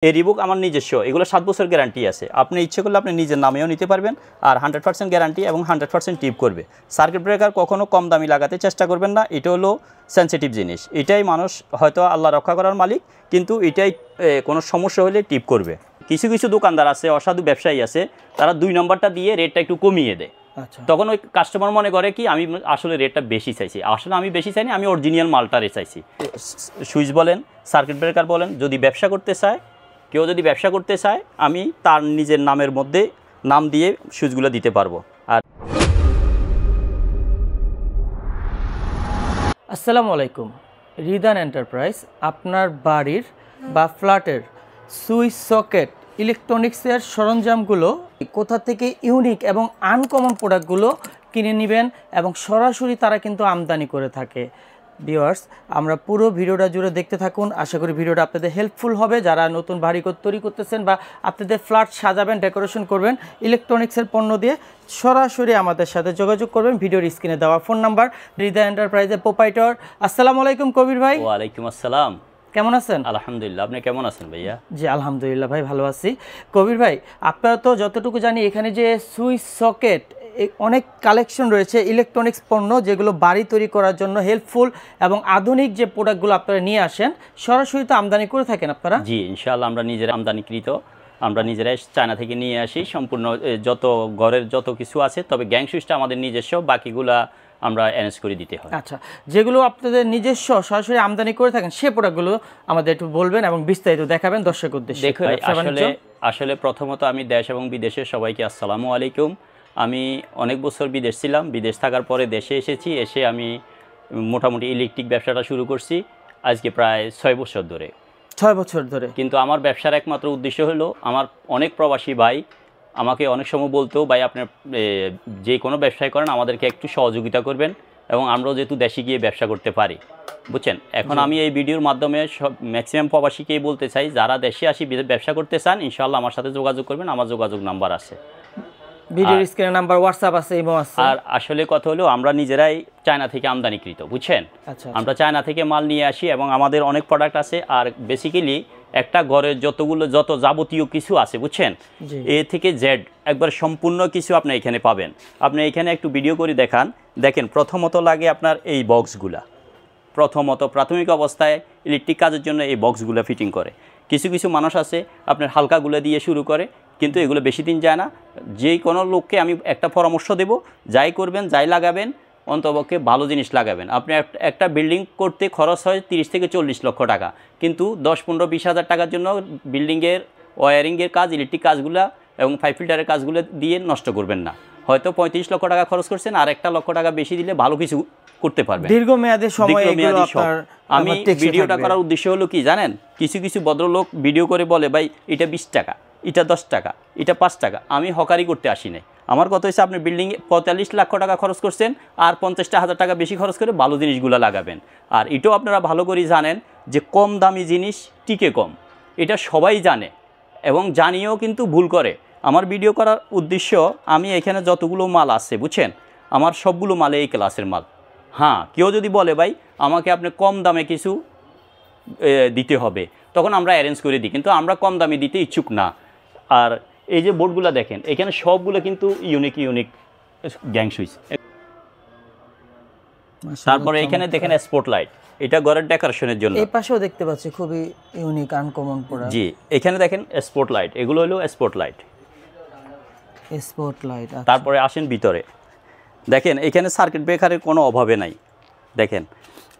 এই রিবুক আমার নিজস্ব, এগুলো 7 বছর গ্যারান্টি আছে। আপনি ইচ্ছে করলে আপনি নিজের নামেও নিতে পারবেন, আর 100% গ্যারান্টি এবং 100% টিপ করবে। সার্কিট ব্রেকার কখনো কম দামি লাগাতে চেষ্টা করবেন না, এটা হলো সেন্সিটিভ জিনিস। এটাই মানুষ হয়তো আল্লাহ রক্ষা করার মালিক, কিন্তু এটাই কোনো সমস্যা হলে টিপ করবে। কিছু কিছু দোকানদার আছে, অসাধু ব্যবসায়ী আছে, তারা 2 নম্বরটা দিয়ে রেটটা একটু কমিয়ে দেয়। তখন ওই কাস্টমার মনে করে কি আমি আসলে রেটটা বেশি চাইছি। আসলে আমি বেশি চাইনি, আমি অরিজিনাল মালটা চাইছি। সুইচ বলেন, সার্কিট ব্রেকার বলেন, যদি ব্যবসা করতে চায়, কেউ যদি ব্যবসা করতে চায়, আমি তার নিজের নামের মধ্যে নাম দিয়ে সুইচগুলো দিতে পারবো। আর আসসালামু আলাইকুম, রিদান এন্টারপ্রাইজ আপনার বাড়ির বা ফ্ল্যাটের সুইচ সকেট ইলেকট্রনিক্সের সরঞ্জামগুলো কোথা থেকে ইউনিক এবং আনকমন প্রোডাক্টগুলো কিনে নেবেন, এবং সরাসরি তারা কিন্তু আমদানি করে থাকে। ভিউয়ার্স, আমরা পুরো ভিডিওটা জুড়ে দেখতে থাকুন। আশা করি ভিডিওটা আপনাদের হেল্পফুল হবে। যারা নতুন বাড়িঘর তৈরি করতেছেন বা আপনাদের ফ্ল্যাট সাজাবেন, ডেকোরেশন করবেন ইলেকট্রনিক্সের পণ্য দিয়ে, সরাসরি আমাদের সাথে যোগাযোগ করবেন। ভিডিওর স্ক্রিনে দেওয়া ফোন নাম্বার। রিদা এন্টারপ্রাইজের প্রোপাইটর। আসসালামু আলাইকুম কবির ভাই। ওয়ালাইকুম আসসালাম, কেমন আছেন? আলহামদুলিল্লাহ, আপনি কেমন আছেন ভাইয়া? জি আলহামদুলিল্লাহ ভাই, ভালো আছি। কবির ভাই, আপনারা তো যতটুকু জানি এখানে যে সুইচ সকেট অনেক কালেকশন রয়েছে ইলেকট্রনিক্স পণ্য, যেগুলো বাড়ি তৈরি করার জন্য হেল্পফুল এবং আধুনিক যে প্রোডাক্টগুলো আপনারা নিয়ে আসেন, সরাসরি তো আমদানি করে থাকেন আপনারা? জি ইনশাআল্লাহ, আমরা নিজেরা আমদানিকৃত, আমরা নিজেরাই চায়না থেকে নিয়ে আসি সম্পূর্ণ যত ঘরের যত কিছু আছে। তবে গ্যাং সুইচটা আমাদের নিজস্ব, বাকিগুলা আমরা অ্যারেঞ্জ করে দিতে হয়। আচ্ছা, যেগুলো আপনাদের নিজস্ব সরাসরি আমদানি করে থাকেন সে প্রোডাক্টগুলো আমাদের একটু বলবেন এবং বিস্তারিত দেখাবেন দর্শক উদ্দেশ্যে। আসলে প্রথমত আমি দেশ এবং বিদেশের সবাইকে আসসালামু আলাইকুম। আমি অনেক বছর বিদেশ ছিলাম, বিদেশ থাকার পরে দেশে এসেছি। এসে আমি মোটামুটি ইলেকট্রিক ব্যবসাটা শুরু করছি আজকে প্রায় 6 বছর ধরে। 6 বছর ধরে। কিন্তু আমার ব্যবসার একমাত্র উদ্দেশ্য হলো, আমার অনেক প্রবাসী ভাই আমাকে অনেক সময় বলতো, ভাই আপনার যে কোনো ব্যবসায় করেন আমাদেরকে একটু সহযোগিতা করবেন, এবং আমরাও যেহেতু দেশে গিয়ে ব্যবসা করতে পারি, বুঝছেন। এখন আমি এই ভিডিওর মাধ্যমে সব ম্যাক্সিমাম প্রবাসীকেই বলতে চাই, যারা দেশে আসি ব্যবসা করতে চান, ইনশাআল্লাহ আমার সাথে যোগাযোগ করবেন। আমার যোগাযোগ নাম্বার আছে, ভিডিওর স্ক্রিনে নাম্বার, হোয়াটসঅ্যাপ আছে, ইমো আছে। আর আসলে কথা হলো, আমরা নিজেরাই চায়না থেকে আমদানিকৃত, বুঝছেন। আমরা চায়না থেকে মাল নিয়ে আসি এবং আমাদের অনেক প্রোডাক্ট আছে। আর বেসিক্যালি একটা ঘরের যত যাবতীয় কিছু আছে, বুঝছেন, এ থেকে জেড একবার সম্পূর্ণ কিছু আপনি এখানে পাবেন। আপনি এখানে একটু ভিডিও করে দেখেন। প্রথমত লাগে আপনার এই বক্সগুলা, প্রথমত প্রাথমিক অবস্থায় ইলেকট্রিক কাজের জন্য এই বক্সগুলো ফিটিং করে। কিছু কিছু মানুষ আছে আপনার হালকাগুলো দিয়ে শুরু করে, কিন্তু এগুলো বেশি দিন যায় না। যে কোনো লোককে আমি একটা পরামর্শ দেব, যাই করবেন, যাই লাগাবেন, অন্তপক্ষে ভালো জিনিস লাগাবেন। আপনি একটা বিল্ডিং করতে খরচ হয় 30 থেকে 40 লক্ষ টাকা, কিন্তু 10, 15, 20 হাজার টাকার জন্য বিল্ডিংয়ের ওয়ারিংয়ের কাজ, ইলেকট্রিক কাজগুলো এবং পাইপ ফিল্টারের কাজগুলো দিয়ে নষ্ট করবেন না। হয়তো 35 লক্ষ টাকা খরচ করছেন, আর 1 লক্ষ টাকা বেশি দিলে ভালো কিছু করতে পারবেন দীর্ঘমেয়াদী সময়। আমি ভিডিওটা করার উদ্দেশ্য হলো কি জানেন, কিছু কিছু ভদ্রলোক ভিডিও করে বলে, ভাই এটা 20 টাকা, এটা 10 টাকা, এটা 5 টাকা। আমি হকারি করতে আসি নাই। আমার কথা হচ্ছে, আপনি বিল্ডিংয়ে 45 লক্ষ টাকা খরচ করছেন, আর 50,000 টাকা বেশি খরচ করে ভালো জিনিসগুলো লাগাবেন। আর এটাও আপনারা ভালো করে জানেন যে কম দামি জিনিস টিকে কম, এটা সবাই জানে এবং জানিয়েও কিন্তু ভুল করে। আমার ভিডিও করার উদ্দেশ্য, আমি এখানে যতগুলো মাল আছে, বুঝছেন, আমার সবগুলো মালে এই ক্লাসের মাল। হ্যাঁ, কেউ যদি বলে ভাই আমাকে আপনি কম দামে কিছু দিতে হবে, তখন আমরা অ্যারেঞ্জ করে দিই, কিন্তু আমরা কম দামে দিতে ইচ্ছুক না। আর এই যে বোর্ডগুলো দেখেন, এখানে সবগুলো কিন্তু ইউনিক গ্যাং সুইচ। তারপরে এখানে দেখেন স্পটলাইট, এটা ঘরের ডেকোরেশনের জন্য। এই পাশেও দেখতে পাচ্ছি খুবই ইউনিক আনকমন প্রোডাক্ট। জি, এখানে দেখেন স্পটলাইট, এগুলো হলো স্পটলাইট। তারপরে আসেন ভিতরে, দেখেন এখানে সার্কিট ব্রেকারের কোনো অভাবে নাই। দেখেন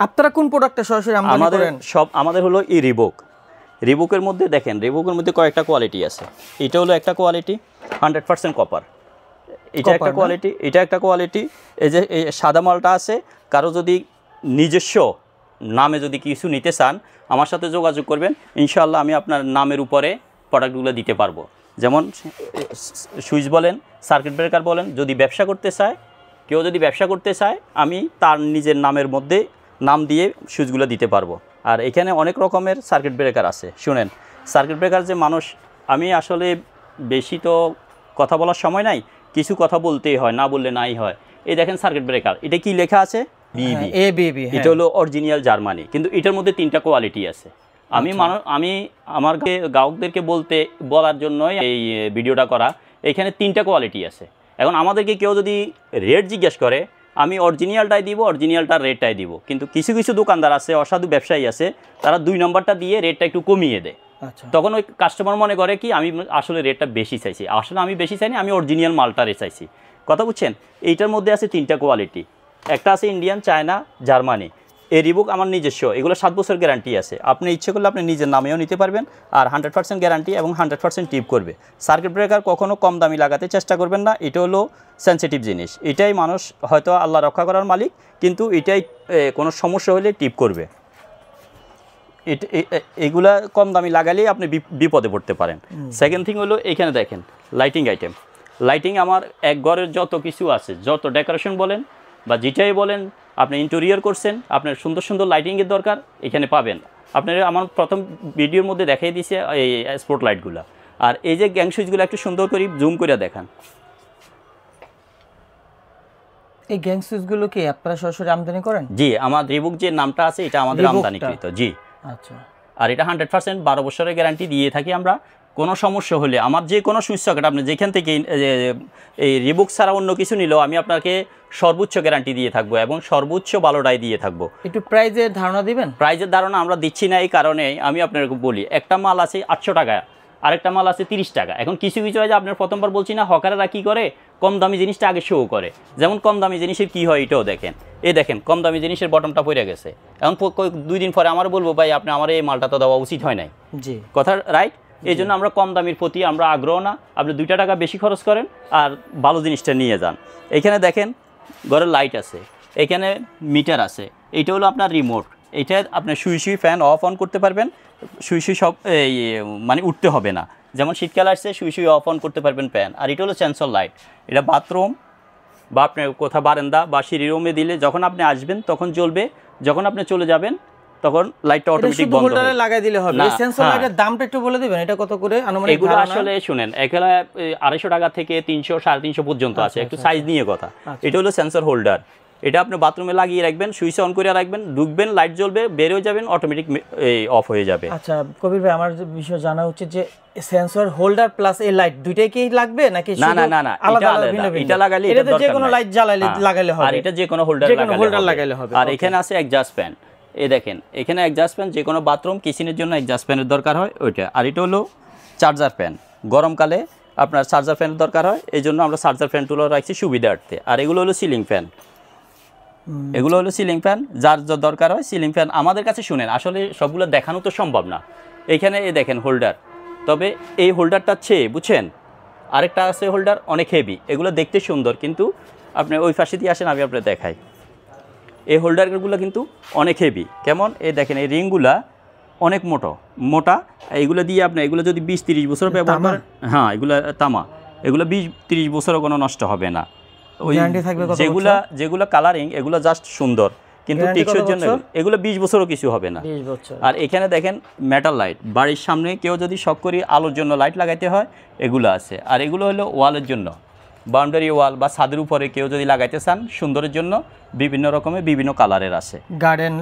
আপনারা কোন প্রোডাক্টটা সরাসরি আমদানি করেন? আমাদের হলো এই রিবুকের মধ্যে দেখেন, রিবুকের মধ্যে কয়েকটা কোয়ালিটি আছে। এটা হলো একটা কোয়ালিটি 100% কপার, এটা একটা কোয়ালিটি, এটা একটা কোয়ালিটি। এই যে এই সাদা মালটা আছে, কারো যদি নিজস্ব নামে যদি কিছু নিতে চান, আমার সাথে যোগাযোগ করবেন, ইনশাআল্লাহ আমি আপনার নামের উপরে প্রোডাক্টগুলো দিতে পারবো। যেমন সুইচ বলেন, সার্কিট ব্রেকার বলেন, যদি ব্যবসা করতে চায়, কেউ যদি ব্যবসা করতে চায়, আমি তার নিজের নামের মধ্যে নাম দিয়ে সুইচগুলো দিতে পারবো। আর এখানে অনেক রকমের সার্কিট ব্রেকার আছে। শুনেন, সার্কিট ব্রেকার যে মানুষ, আমি আসলে বেশি তো কথা বলার সময় নাই, কিছু কথা বলতেই হয়, না বললে নাই হয়। এই দেখেন সার্কিট ব্রেকার, এটা কি লেখা আছে? বিবি। এটা হলো অরিজিনাল জার্মানি, কিন্তু এটার মধ্যে 3টা কোয়ালিটি আছে। আমি আমার গ্রাহকদেরকে বলার জন্যই এই ভিডিওটা করা। এখানে 3টা কোয়ালিটি আছে। এখন আমাদেরকে কেউ যদি রেট জিজ্ঞেস করে, আমি অরিজিনালটাই দিব, অরিজিনালটার রেটটাই দিব। কিন্তু কিছু কিছু দোকানদার আছে, অসাধু ব্যবসায়ী আছে, তারা 2 নম্বরটা দিয়ে রেটটা একটু কমিয়ে দেয়। তখন ওই কাস্টমার মনে করে কি আমি আসলে রেটটা বেশি চাইছি। আসলে আমি বেশি চাইনি, আমি অরিজিনাল মালটা রেট চাইছি। কথা বুঝছেন? এইটার মধ্যে আছে 3টা কোয়ালিটি। একটা আছে ইন্ডিয়ান, চায়না, জার্মানি। এই রিবুক আমার নিজস্ব, এগুলো 7 বছর গ্যারান্টি আছে। আপনি ইচ্ছে করলে আপনি নিজের নামেও নিতে পারবেন। আর 100% গ্যারান্টি এবং 100% টিপ করবে। সার্কিট ব্রেকার কখনো কম দামি লাগাতে চেষ্টা করবেন না। এটা হলো সেন্সিটিভ জিনিস। এটাই মানুষ হয়তো আল্লাহ রক্ষা করার মালিক, কিন্তু এটাই কোনো সমস্যা হলে টিপ করবে। এগুলা কম দামি লাগালেই আপনি বিপদে পড়তে পারেন। সেকেন্ড থিং হলো এখানে দেখেন লাইটিং আইটেম। লাইটিং আমার এক ঘরের যত কিছু আছে, যত ডেকোরেশন বলেন বা যেটাই বলেন, আপনি ইন্টেরিয়র করছেন, আপনার সুন্দর সুন্দর লাইটিংয়ের দরকার, এখানে পাবেন। আপনারা আমার প্রথম ভিডিওর মধ্যে দেখাই দিয়েছে এই স্পট লাইটগুলো। আর এই যে গ্যাং সুইচগুলো একটু সুন্দর করে জুম করে দেখান। এই গ্যাং সুইচগুলো কি আপনারা সরাসরি আমদানি করেন? জি, আমার রিবুক যে নামটা আছে এটা আমাদের আমদানিকৃত। জি, আচ্ছা। আর এটা 100% 12 বছরের গ্যারান্টি দিয়ে থাকি আমরা। কোনো সমস্যা হলে আমার যে কোনো সুইচ সকেট আপনি যেখান থেকে এই রিবুক ছাড়া অন্য কিছু নিলেও আমি আপনাকে সর্বোচ্চ গ্যারান্টি দিয়ে থাকবো এবং সর্বোচ্চ ভালোটাই দিয়ে থাকবো। একটু প্রাইজের ধারণা দিবেন? প্রাইজের ধারণা আমরা দিচ্ছি না এই কারণে আমি আপনাকে বলি, একটা মাল আছে 800 টাকা, আরেকটা মাল আছে 30 টাকা। এখন কিছু কিছু হয় যে আপনার প্রথমবার বলছি না, হকারেরা কী করে, কম দামি জিনিসটা আগে শো করে। যেমন কম দামি জিনিসের কী হয় এটাও দেখেন। এই দেখেন কম দামি জিনিসের বটমটা পড়ে গেছে। এখন 2 দিন পরে আমার বলবো ভাই আপনি আমার এই মালটা তো দেওয়া উচিত হয় নাই। জি, কথা রাইট। এই জন্য আমরা কম দামির প্রতি আমরা আগ্রহ না। আপনি 2 টাকা বেশি খরচ করেন আর ভালো জিনিসটা নিয়ে যান। এখানে দেখেন ঘরের লাইট আছে, এখানে মিটার আছে। এইটা হলো আপনার রিমোট। এইটা আপনি সুই ফ্যান অফ অন করতে পারবেন। সুই সব মানে উঠতে হবে না। যেমন শীতকাল আসছে, সুই অফ অন করতে পারবেন ফ্যান। আর এটা হলো সেন্সর লাইট। এটা বাথরুম বা আপনার কোথাও বারান্দা বা সিঁড়ি রুমে দিলে যখন আপনি আসবেন তখন জ্বলবে, যখন আপনি চলে যাবেন তখন লাইটটা অটোমেটিক বন্ধ হবে। হোল্ডারে লাগাই দিলে হবে। এই সেন্সর লাইটের দামটা একটু বলে দিবেন, এটা কত করে আনুমানিক? এগুলো আসলে শুনেন, এগুলা 250 টাকা থেকে 300 350 পর্যন্ত আছে, একটু সাইজ নিয়ে কথা। এটা হলো সেন্সর হোল্ডার। এটা আপনি বাথরুমে লাগিয়ে রাখবেন, সুইচ অন করে রাখবেন, ঢুকবেন, লাইট জ্বলবে, বের হয়ে যাবেন, অটোমেটিক অফ হয়ে যাবে। আচ্ছা কবির ভাই, আমার বিষয় জানা উচিত যে সেন্সর হোল্ডার প্লাস এই লাইট দুইটাই কি লাগবে নাকি? না না না না, এটা লাগালে এটা যে কোনো লাইট জ্বালালে লাগালে হবে। আর এটা যে কোনো হোল্ডার লাগালে হবে। আর এখানে আছে এক্সজস্ট ফ্যান। এই দেখেন এখানে এক্সজস্ট ফ্যান, যে কোনো বাথরুম কিচেনের জন্য এক্সজস্ট ফ্যানের দরকার হয় ওইটা। আর এটা হলো চার্জার ফ্যান। গরমকালে আপনার চার্জার ফ্যানের দরকার হয়, এই জন্য আমরা চার্জার ফ্যান তুলে রাখছি সুবিধার্থে। আর এগুলো হলো সিলিং ফ্যান। এগুলো হলো সিলিং ফ্যান, যার দরকার হয় সিলিং ফ্যান আমাদের কাছে। শুনেন, আসলে সবগুলো দেখানো তো সম্ভব না। এইখানে এই দেখেন হোল্ডার, তবে এই হোল্ডারটা চেয়ে বুঝছেন আরেকটা আছে হোল্ডার অনেক হেভি। এগুলো দেখতে সুন্দর, কিন্তু আপনি ওই পাশে দিয়ে আসেন, আমি আপনার দেখাই। এই হোল্ডারগুলো কিন্তু অনেক হেভি। কেমন? এই দেখেন এই রিংগুলা অনেক মোটা। এইগুলো দিয়ে আপনি এগুলো যদি 20-30 বছর ব্যবহার করেন, হ্যাঁ এগুলো তামা, এগুলো 20-30 বছরও কোনো নষ্ট হবে না। ওই যেগুলো কালারিং এগুলো জাস্ট সুন্দর, কিন্তু টেকসইয়ের জন্য এগুলো 20 বছরও কিছু হবে না। আর এখানে দেখেন মেটাল লাইট, বাড়ির সামনে কেউ যদি শখ করি আলোর জন্য লাইট লাগাইতে হয় এগুলো আছে। আর এগুলো হলো ওয়ালের জন্য, বাউন্ডারি ওয়াল বা ছাদের উপরে কেউ যদি লাগাইতে চান সুন্দরের জন্য বিভিন্ন রকমের বিভিন্ন কালারের আছে। গার্ডেন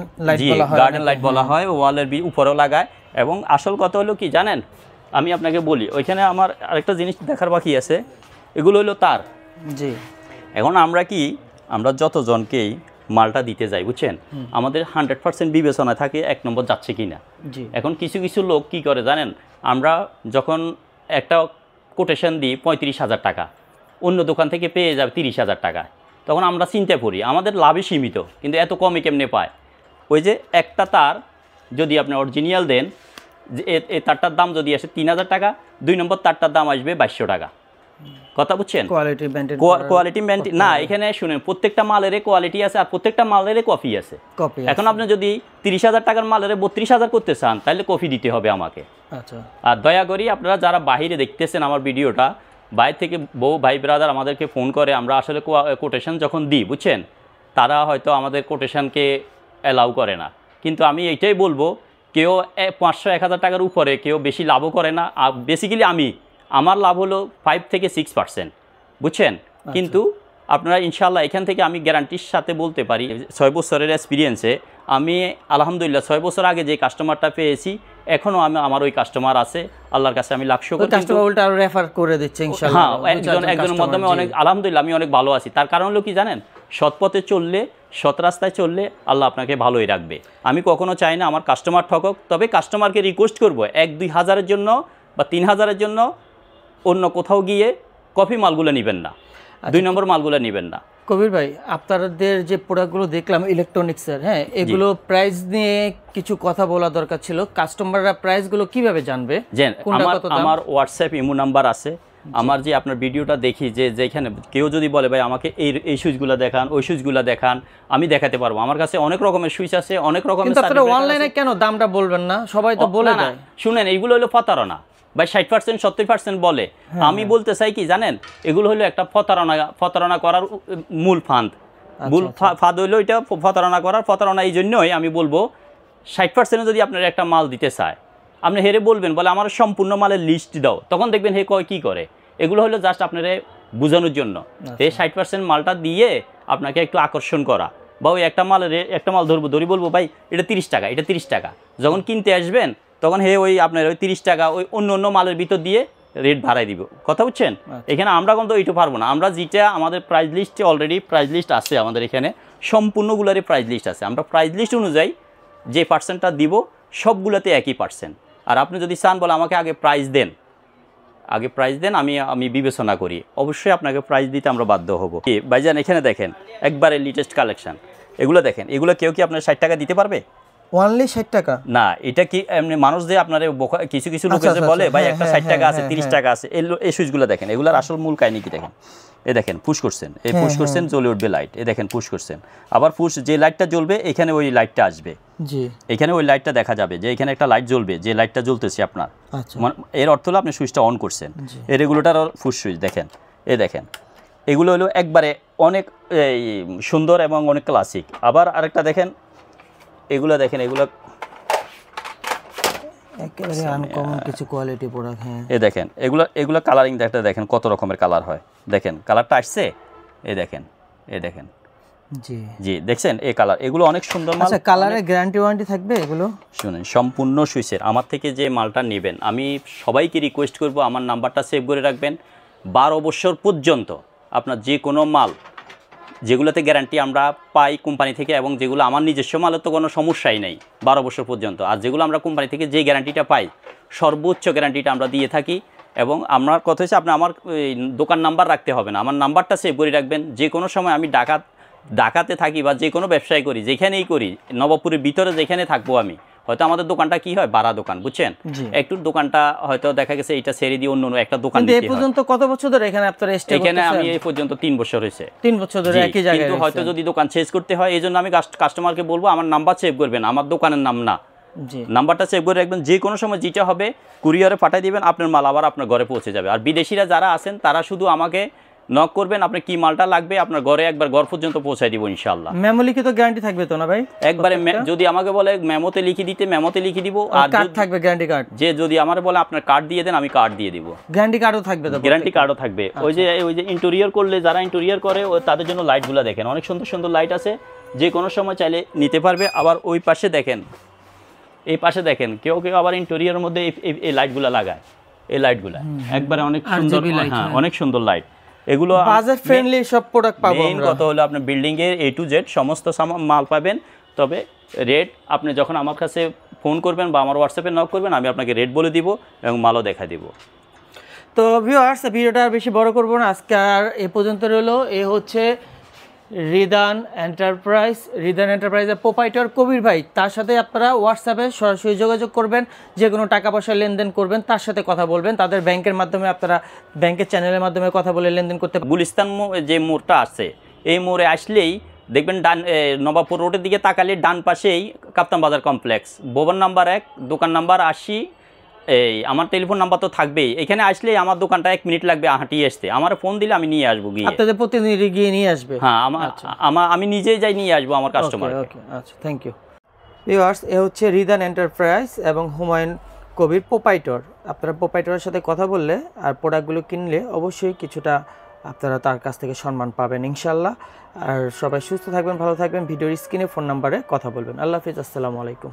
লাইট বলা হয়, ওয়ালের উপরেও লাগায়। এবং আসল কথা হলো কি জানেন, আমি আপনাকে বলি, ওইখানে আমার আরেকটা জিনিস দেখার বাকি আছে। এগুলো হলো তার। জি, এখন আমরা যতজনকেই মালটা দিতে যাই বুঝছেন, আমাদের 100% বিবেচনা থাকে 1 নম্বর যাচ্ছে কিনা। এখন কিছু কিছু লোক কি করে জানেন, আমরা যখন একটা কোটেশন দিই 35,000 টাকা, অন্য দোকান থেকে পেয়ে যাবে 30,000 টাকা, তখন আমরা চিন্তা করি আমাদের লাভই সীমিত, কিন্তু এত কমে কেমনে পায়। ওই যে একটা তার যদি আপনি অরিজিনাল দেন, যে এই তারটার দাম যদি আসে 3,000 টাকা, 2 নম্বর তারটার দাম আসবে 2200 টাকা। কথা বুঝছেন? কোয়ালিটি মেনটেন না। এখানে শুনেন, প্রত্যেকটা মালের কোয়ালিটি আছে আর প্রত্যেকটা মালের কপি আছে। এখন আপনি যদি 30,000 টাকার মালের 32,000 করতে চান তাহলে কপি দিতে হবে আমাকে। আচ্ছা, আর দয়া করি আপনারা যারা বাহিরে দেখতেছেন আমার ভিডিওটা, বাইরে থেকে বউ ভাই ব্রাদার আমাদেরকে ফোন করে, আমরা আসলে কোটেশন যখন দিই বুঝছেন, তারা হয়তো আমাদের কোটেশনকে অ্যালাউ করে না। কিন্তু আমি এইটাই বলবো, কেউ 500-1000 টাকার উপরে কেউ বেশি লাভও করে না। বেসিক্যালি আমার লাভ হলো 5 থেকে 6%, বুঝছেন। কিন্তু আপনারা ইনশাআল্লাহ এখান থেকে আমি গ্যারান্টির সাথে বলতে পারি 6 বছরের এক্সপিরিয়েন্সে আমি আলহামদুলিল্লাহ 6 বছর আগে যে কাস্টমারটা পেয়েছি এখনও আমার ওই কাস্টমার আছে, আল্লাহর কাছে আমি লাখ শুকর। কাস্টমার উল্টা আরো রেফার করে দিচ্ছে ইনশাআল্লাহ। হ্যাঁ, একজনের মাধ্যমে অনেক আলহামদুলিল্লাহ আমি অনেক ভালো আছি। তার কারণ হলো কি জানেন, সৎ পথে চললে, সৎ রাস্তায় চললে আল্লাহ আপনাকে ভালোই রাখবে। আমি কখনো চাই না আমার কাস্টমার ঠকক, তবে কাস্টমারকে রিকোয়েস্ট করবো 1-2 হাজারের জন্য বা 3 হাজারের জন্য অন্য কোথাও গিয়ে কফি মালগুলো নেবেন না, 2 নম্বর মালগুলো নেবেন না। কবির ভাই, আপনাদের যে প্রোডাক্টগুলো দেখলাম ইলেকট্রনিক্সের, হ্যাঁ, এগুলো প্রাইস নিয়ে কিছু কথা বলা দরকার ছিল। কাস্টমাররা প্রাইসগুলো কিভাবে জানবে? আমার হোয়াটসঅ্যাপ ইমো নাম্বার আছে। আমার যে আপনার ভিডিওটা দেখি যেখানে কেউ যদি বলে ভাই আমাকে এই সুইচগুলো দেখান, ওই সুইচগুলো দেখান, আমি দেখাতে পারবো। আমার কাছে অনেক রকমের সুইচ আছে, অনেক রকমের। কিন্তু আপনারা অনলাইনে কেন দামটা বলবেন না? সবাই তো বলে দেয়। শুনেন, এইগুলো হলো প্রতারণা ভাই, 60% 70% বলে। আমি বলতে চাই কি জানেন, এগুলো হলো একটা প্রতারণা করার মূল ফাঁদ। ফাঁদ হইলো এটা প্রতারণা। এই জন্যই আমি বলবো 60% যদি আপনার একটা মাল দিতে চায়, আপনি হেরে বলবেন বলে আমার সম্পূর্ণ মালের লিস্ট দাও, তখন দেখবেন হে কী করে। এগুলো হলো জাস্ট আপনারে বোঝানোর জন্য। এই 60% মালটা দিয়ে আপনাকে একটু আকর্ষণ করা, বা ওই একটা মাল ধরি বলবো ভাই এটা 30 টাকা, এটা 30 টাকা। যখন কিনতে আসবেন তখন হে ওই আপনার ওই 30 টাকা ওই অন্য মালের ভিতর দিয়ে রেট ভাড়াই দিব। কথা বুঝছেন? এখানে আমরা কিন্তু এইটু পারবো না। আমরা যেটা আমাদের প্রাইস লিস্টে অলরেডি প্রাইস লিস্ট আছে, আমাদের এখানে সম্পূর্ণগুলোরই প্রাইস লিস্ট আছে। আমরা প্রাইস লিস্ট অনুযায়ী যে পার্সেন্টটা দিব সবগুলোতে একই পার্সেন্ট। আর আপনি যদি চান বলে আমাকে আগে প্রাইস দেন, আমি বিবেচনা করি, অবশ্যই আপনাকে প্রাইস দিতে আমরা বাধ্য হব। ভাইজান এখানে দেখেন একবারে লেটেস্ট কালেকশন। এগুলো দেখেন, এগুলো কেউ কি আপনার 60 টাকা দিতে পারবে? অনলি 60 টাকা না, এটা কি এমনি মানুষ যে আপনার কিছু লোক এসে বলে ভাই একটা 60 টাকা আছে, 30 টাকা আছে। এই সুইচগুলো দেখেন, এগুলোর আসল মূল কাহিনী কি দেখেন। এই দেখেন পুশ করছেন, এই পুশ করছেন জ্বলে উঠবে লাইট। এই দেখেন পুশ করছেন, আবার পুশ যে লাইটটা জ্বলবে এখানে ওই লাইটটা আসবে। জি, এখানে ওই লাইটটা দেখা যাবে যে এখানে একটা লাইট জ্বলবে, যে লাইটটা জ্বলতেছে আপনার। এর অর্থ হলো আপনি সুইচটা অন করছেন। এই রেগুলেটর পুশ সুইচ দেখেন। এই দেখেন, এগুলো হলো একবারে অনেক সুন্দর এবং অনেক ক্লাসিক। আবার আরেকটা দেখেন, এগুলো দেখেন, এগুলো একেবারে আনকমন কিছু কোয়ালিটি প্রোডাক্ট। হ্যাঁ, এই দেখেন, এগুলো কালারিং দেখেন কত রকমের কালার হয়। দেখেন কালারটা আসছে, এই দেখেন, এই দেখেন। জি দেখছেন এই কালার, এগুলো অনেক সুন্দর মাল। আচ্ছা, কালারে গ্যারান্টি ওয়ারেন্টি থাকবে এগুলো? শুনেন, সম্পূর্ণ সুইচের আমার থেকে যে মালটা নেবেন, আমি সবাইকে রিকোয়েস্ট করব আমার নাম্বারটা সেভ করে রাখবেন। 12 বছর পর্যন্ত আপনার যে কোনো মাল, যেগুলোতে গ্যারান্টি আমরা পাই কোম্পানি থেকে, এবং যেগুলো আমার নিজস্ব মালের তো কোনো সমস্যাই নেই 12 বছর পর্যন্ত। আর যেগুলো আমরা কোম্পানি থেকে যে গ্যারান্টিটা পাই, সর্বোচ্চ গ্যারান্টিটা আমরা দিয়ে থাকি। এবং আমার কথা হচ্ছে আপনি আমার দোকান নাম্বার রাখতে হবে না, আমার নাম্বারটা সেভ করে রাখবেন। যে কোনো সময় আমি ঢাকাতে থাকি বা যে কোনো ব্যবসায় করি, যেখানেই করি, নবাবপুরের ভিতরে যেখানে থাকবো আমি, হয়তো আমাদের দোকানটা কি হয় ভাড়া দোকান, বুঝছেন? একটু দোকানটা হয়তো দেখা গেছে এটা ছেড়ে দিয়ে অন্য একটা দোকান দিতে হয়। এই পর্যন্ত কত বছর ধরে এখানে আপনারা স্টে করতেছেন? এখানে আমি এই পর্যন্ত 3 বছর হয়েছে। 3 বছর ধরে একই জায়গায়। কিন্তু হয়তো যদি দোকান চেঞ্জ করতে হয়, এইজন্য আমি কাস্টমারকে বলবো আমার নাম্বার সেভ করবেন, আমার দোকানের নাম না। জি, নাম্বারটা সেভ করে রাখবেন। যে কোনো সময় যেটা হবে কুরিয়ারে পাঠিয়ে দিবেন, আপনার মাল আবার আপনার ঘরে পৌঁছে যাবে। আর বিদেশিরা যারা আছেন তারা শুধু আমাকে নক করবেন, আপনার কি মালটা লাগবে আপনার ঘরে একবার ঘর পর্যন্ত পৌঁছায় দিব ইনশাআল্লাহ। মেমো লিখিত গ্যারান্টি থাকবে তো না ভাই? একবারে যদি আমাকে বলে মেমোতে লিখে দিতে, মেমোতে লিখে দিব। আর কার্ড থাকবে, গ্যারান্টি কার্ড। যে যদি আমার বলে আপনার কার্ড দিয়ে দেন, আমি কার্ড দিয়ে দিব। গ্যারান্টি কার্ডও থাকবে তো? গ্যারান্টি কার্ডও থাকবে। ওই যে ইন্টেরিয়র করলে, যারা ইন্টেরিয়র করে তাদের জন্য লাইটগুলো দেখেন, অনেক সুন্দর সুন্দর লাইট আছে, যে কোনো সময় চাইলে নিতে পারবে। আবার ওই পাশে দেখেন, এই পাশে দেখেন, কেউ আবার ইন্টেরিয়রের মধ্যে এই লাইটগুলো লাগায়। এই লাইটগুলো একবারে অনেক সুন্দর, হ্যাঁ অনেক সুন্দর লাইট। এগুলো বাজেট ফ্রেন্ডলি সব প্রোডাক্ট পাবো আমরা। কত হলো আপনার বিল্ডিং এর A to Z সমস্ত মাল পাবেন। তবে রেট আপনি যখন আমার কাছে ফোন করবেন বা আমার হোয়াটসঅ্যাপে নক করবেন, আমি আপনাকে রেট বলে দিব এবং মালও দেখা দিব। তো ভিউয়ার্স, ভিডিওটা আর বেশি বড় করব না, আজকে আর এ পর্যন্ত রইলো। এ হচ্ছে রিদান এন্টারপ্রাইজের প্রোপাইটর কবির ভাই। তার সাথে আপনারা হোয়াটসঅ্যাপে সরাসরি যোগাযোগ করবেন, যে কোনো টাকা পয়সা লেনদেন করবেন তার সাথে কথা বলবেন। তাদের ব্যাংকের মাধ্যমে আপনারা ব্যাংকের চ্যানেলের মাধ্যমে কথা বলে লেনদেন করতে পারবেন। গুলিস্তান যে মোড়টা আছে, এই মোড়ে আসলেই দেখবেন নবাবপুর রোডের দিকে তাকালে ডান পাশেই কাপ্তান বাজার কমপ্লেক্স, ভবন নাম্বার 1, দোকান নাম্বার 80। এই আমার টেলিফোন নাম্বার তো থাকবেই। এখানে আসলেই আমার দোকানটা 1 মিনিট লাগবে হাঁটিয়ে আসতে। আমার ফোন দিলে আমি নিয়ে আসবো গিয়ে। আপনাদের প্রতিনিধি গিয়ে নিয়ে আসবে? হ্যাঁ, আমি নিজেই যাই নিয়ে আসবো আমার কাস্টমার। আচ্ছা, থ্যাংক ইউ। ভিউয়ার্স, এ হচ্ছে রিদান এন্টারপ্রাইজ এবং হুমায়ুন কবির প্রোপাইটর। আপনারা প্রোপাইটরের সাথে কথা বললে আর প্রোডাক্টগুলো কিনলে অবশ্যই কিছুটা আপনারা তার কাছ থেকে সম্মান পাবেন ইনশাল্লাহ। আর সবাই সুস্থ থাকবেন, ভালো থাকবেন। ভিডিওর স্ক্রিনে ফোন নাম্বারে কথা বলবেন। আল্লাহ হাফিজ, আসসালামু আলাইকুম।